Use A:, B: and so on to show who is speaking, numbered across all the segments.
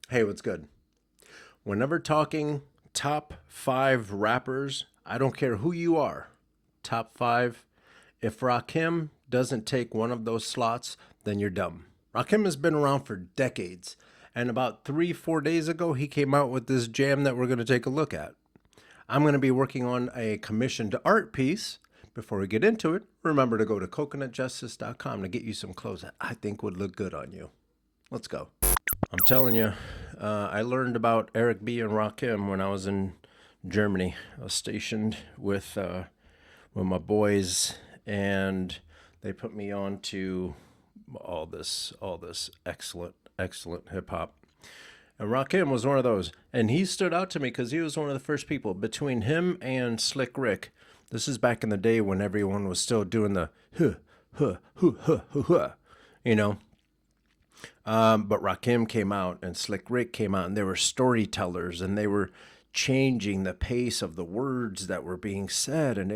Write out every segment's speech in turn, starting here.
A: Hey, what's good? Whenever talking top five rappers, I don't care who you are, top five. If Rakim doesn't take one of those slots, then you're dumb. Rakim has been around for decades, and about 3, 4 days ago, he came out with this jam that we're going to take a look at. I'm going to be working on a commissioned art piece. Before we get into it, remember to go to coconutjustice.com to get you some clothes that I think would look good on you. Let's go. I'm telling you, I learned about Eric B. and Rakim when I was in Germany. I was stationed with my boys, and they put me on to all this excellent hip hop. And Rakim was one of those, and he stood out to me because he was one of the first people. Between him and Slick Rick, this is back in the day when everyone was still doing the huh huh huh huh huh, huh, you know. But Rakim came out and Slick Rick came out, and they were storytellers, and they were changing the pace of the words that were being said, and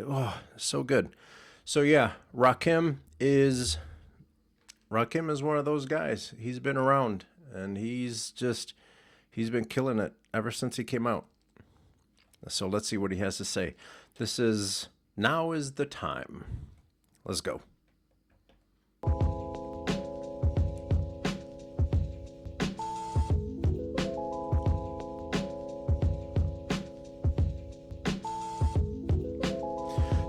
A: so good. So yeah, Rakim is one of those guys. He's been around, and he's been killing it ever since he came out. So let's see what he has to say. This is Now Is the Time. Let's go.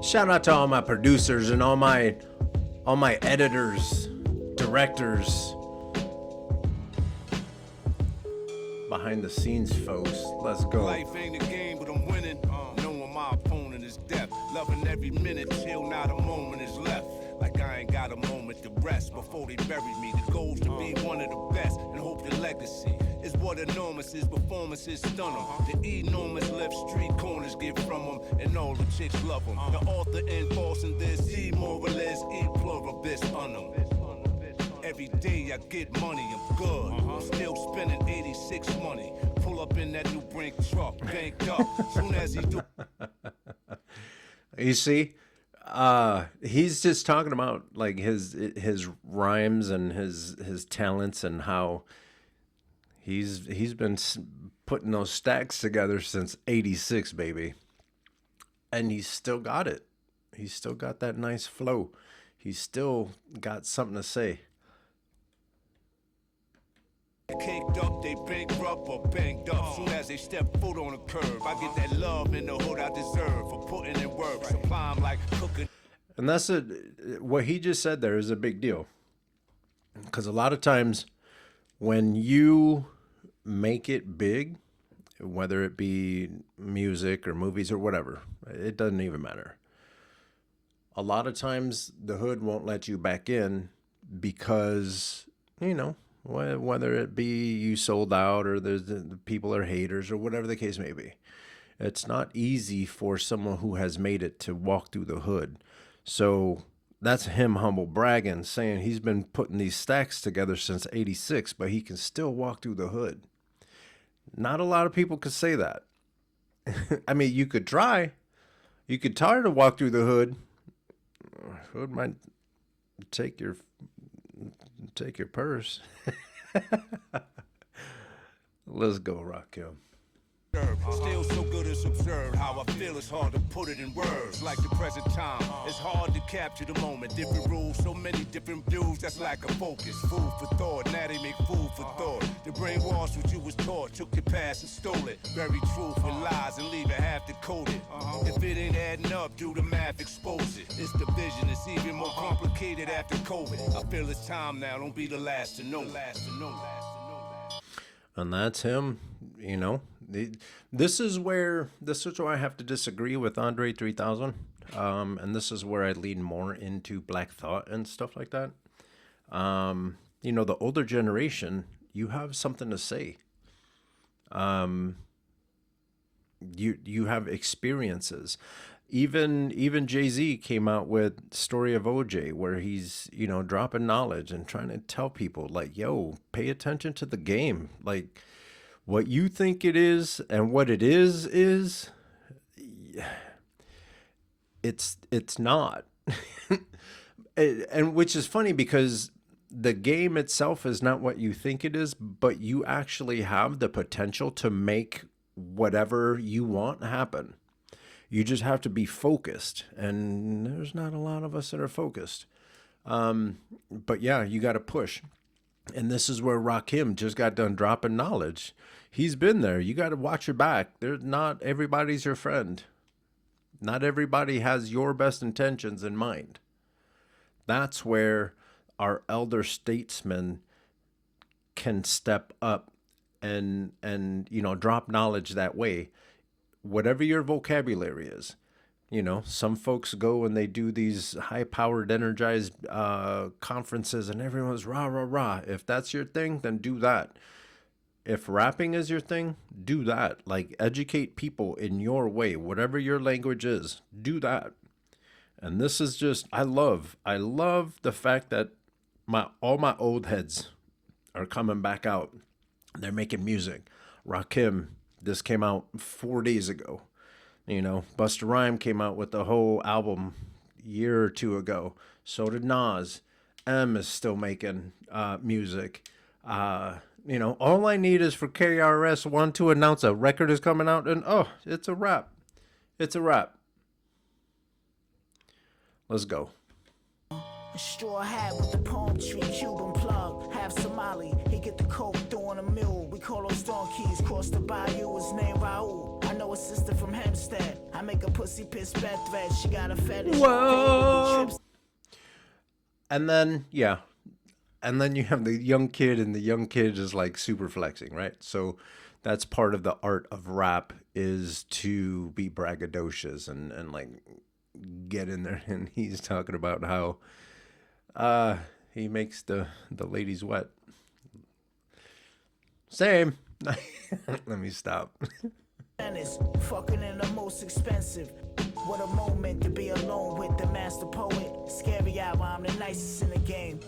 A: Shout out to all my producers and all my editors, directors, behind the scenes folks. Let's go.
B: Life ain't a game, but I'm winning. Knowing my opponent is death. Loving every minute till not a moment is left. Like I ain't got a moment to rest before they bury me. The goal's to be one of the best and hope the legacy is what enormous is. Performances stun 'em. The enormous left street corners get from 'em, and all the chicks love 'em. The author enforcing this, E morals, E pluribus unum. Every day I get money, I'm good. I'm still spending 86 money. Pull up in that new brink truck, banked up. Soon as he do.
A: You see, he's just talking about like his rhymes and his talents and how he's been putting those stacks together since '86, baby, and he's still got it. He's still got that nice flow. He's still got something to say.
B: Caked up, they bankrupt or banked up. Soon as they step foot on the curb, I get that love in the hood I deserve for putting in work. Supply 'em like cooking.
A: And what he just said there is a big deal. Because a lot of times when you make it big, whether it be music or movies or whatever, it doesn't even matter. A lot of times the hood won't let you back in because, whether it be you sold out or the people are haters or whatever the case may be. It's not easy for someone who has made it to walk through the hood. So that's him humble bragging, saying he's been putting these stacks together since '86, but he can still walk through the hood. Not a lot of people could say that. I mean, you could try. You could try to walk through the hood. Hood might take your purse. Let's go, Rakim.
B: Still so good as observed. How I feel it's hard to put it in words. Like the present time, it's hard to capture the moment. Different rules, so many different views. That's like a focus. Food for thought, now they make food for thought. The brainwash what you was taught, took your past and stole it. Very truth and lies and leave it half decoded. If it ain't adding up, do the math, expose it. It's the vision, it's even more complicated after COVID. I feel it's time now, don't be the last to know.
A: And that's him. This is where I have to disagree with Andre 3000, and this is where I lean more into Black Thought and stuff like that. The older generation, you have something to say. You have experiences. Even Jay-Z came out with Story of OJ, where he's dropping knowledge and trying to tell people like, yo, pay attention to the game. Like, what you think it is and what it is it's not. And which is funny because the game itself is not what you think it is, but you actually have the potential to make whatever you want happen. You just have to be focused, and there's not a lot of us that are focused. But yeah, you got to push. And this is where Rakim just got done dropping knowledge. He's been there. You got to watch your back. There's not everybody's your friend. Not everybody has your best intentions in mind. That's where our elder statesmen can step up and drop knowledge that way. Whatever your vocabulary is. Some folks go and they do these high-powered, energized conferences, and everyone's rah, rah, rah. If that's your thing, then do that. If rapping is your thing, do that. Like, educate people in your way. Whatever your language is, do that. And this is just, I love the fact that all my old heads are coming back out. They're making music. Rakim, this came out 4 days ago. Busta Rhyme came out with the whole album a year or two ago. So did Nas. M is still making music. All I need is for KRS-One to announce a record is coming out, and it's a wrap. It's a wrap. Let's go.
C: A straw hat with the palm tree, Cuban plug, half Somali. He get the coke, throwing a mule. We call those donkeys, cross the bayou, his name Raul. I know a sister from Hempstead. I make a pussy piss bed thread. She got a fetish.
A: Whoa. And then you have the young kid, and the young kid is like super flexing, right? So that's part of the art of rap, is to be braggadocious and like get in there. And he's talking about how he makes the ladies wet. Same. Let me stop.
C: Fucking in the most expensive. What a moment to be alone with the master poet. Scary hour, I'm the nicest in the game.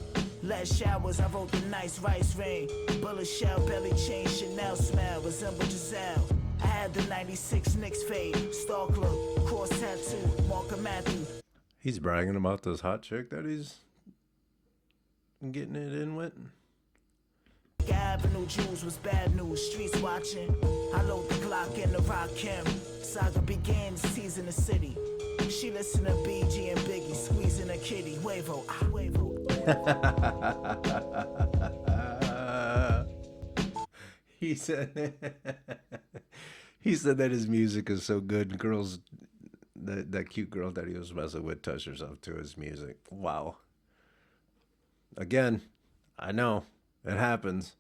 C: Last showers, I wrote the nice rice rain. Bullet shell, belly chain, Chanel smell, resemble Giselle. I had the 96 Knicks fade, Stark look, cross tattoo, Mark Matthew.
A: He's bragging about this hot chick that he's getting it in with.
C: Avenue Jews was bad news, streets watching. I load the Glock in the Rakim. Saga begins, teasing the city. She listen to BG and Biggie, squeezing a kitty. Wavo, wavo.
A: He said that his music is so good. Girls, that cute girl that he was messing with touched herself to his music. Wow. Again, I know it happens.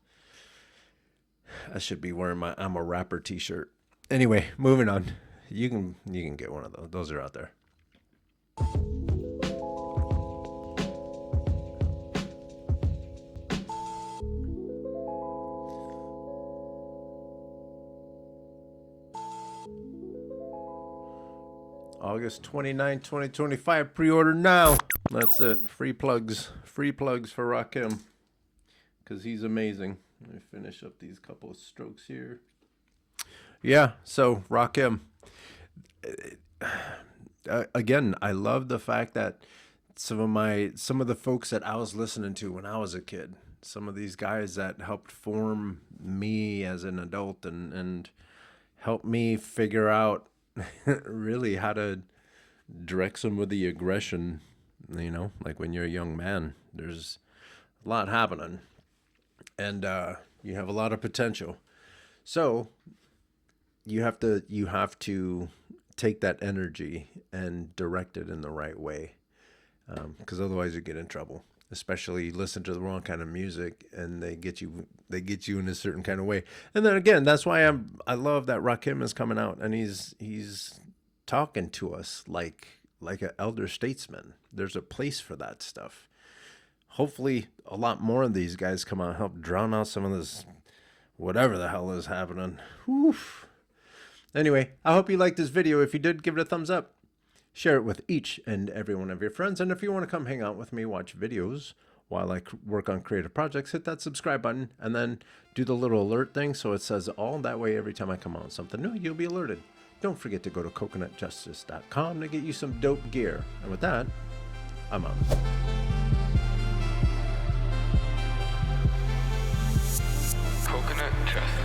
A: I should be wearing my I'm a rapper t-shirt. Anyway, moving on. You can get one of those. Those are out there. August 29, 2025. Pre-order now. That's it. Free plugs. Free plugs for Rakim. Because he's amazing. Let me finish up these couple of strokes here. Yeah, so Rakim. Again, I love the fact that some of the folks that I was listening to when I was a kid, some of these guys that helped form me as an adult and helped me figure out really how to direct some of the aggression, like when you're a young man, there's a lot happening, and you have a lot of potential. So you have to take that energy and direct it in the right way, because otherwise you get in trouble. Especially listen to the wrong kind of music and they get you in a certain kind of way. And then again, that's why I love that Rakim is coming out and he's talking to us like an elder statesman. There's a place for that stuff. Hopefully a lot more of these guys come out and help drown out some of this whatever the hell is happening. Whew. Anyway, I hope you liked this video. If you did, give it a thumbs up. Share it with each and every one of your friends. And if you want to come hang out with me, watch videos while I work on creative projects, hit that subscribe button and then do the little alert thing so it says all. That way, every time I come out with something new, you'll be alerted. Don't forget to go to coconutjustice.com to get you some dope gear. And with that, I'm out.
D: coconut, chestnut.